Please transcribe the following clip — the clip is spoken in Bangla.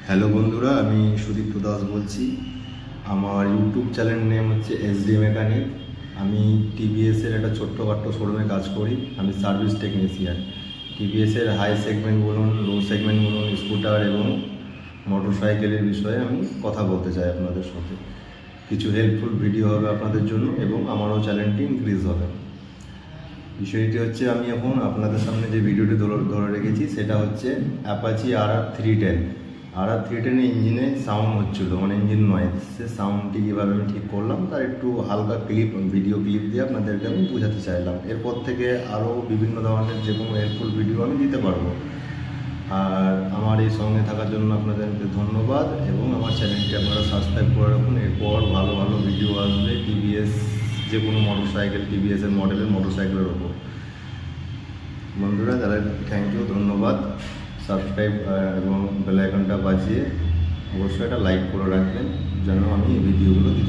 হ্যালো বন্ধুরা, আমি সুদীপ্ত দাস বলছি। আমার ইউটিউব চ্যানেল নেম হচ্ছে এসডি মেকানিক। আমি টিভিএসের একটা ছোট্টখাট্টো শোরুমে কাজ করি। আমি সার্ভিস টেকনিশিয়ান। টিভিএসের হাই সেগমেন্ট বলুন, লো সেগমেন্ট বলুন, স্কুটার এবং মোটর সাইকেলের বিষয়ে আমি কথা বলতে চাই আপনাদের সাথে। কিছু হেল্পফুল ভিডিও হবে আপনাদের জন্য এবং আমারও চ্যানেলটি ইনক্রিজ হবে। বিষয়টি হচ্ছে, আমি এখন আপনাদের সামনে যে ভিডিওটি ধরে রেখেছি সেটা হচ্ছে অ্যাপাচি RR310। RR310 ইঞ্জিনে সাউন্ড হচ্ছিলো, মানে ইঞ্জিন নয়েজ। সে সাউন্ডটি কীভাবে আমি ঠিক করলাম তার একটু হালকা ভিডিও ক্লিপ দিয়ে আপনাদেরকে আমি বোঝাতে চাইলাম। এরপর থেকে আরও বিভিন্ন ধরনের যে কোনো হেল্পফুল ভিডিও আমি দিতে পারবো। আর আমার এই সঙ্গে থাকার জন্য আপনাদেরকে ধন্যবাদ এবং আমার চ্যানেলটি আপনারা সাবস্ক্রাইব করে রাখুন। এরপর ভালো ভালো ভিডিও আসবে টিভিএস যে কোনো মোটর সাইকেল, টিভিএসের মডেলের মোটর সাইকেলের ওপর। বন্ধুরা, তাহলে থ্যাংক ইউ, ধন্যবাদ। সাবস্ক্রাইব এবং বেল আইকনটা বাজিয়ে অবশ্যই এটা লাইক করে রাখবেন যেন আমি এই ভিডিওগুলো দিতে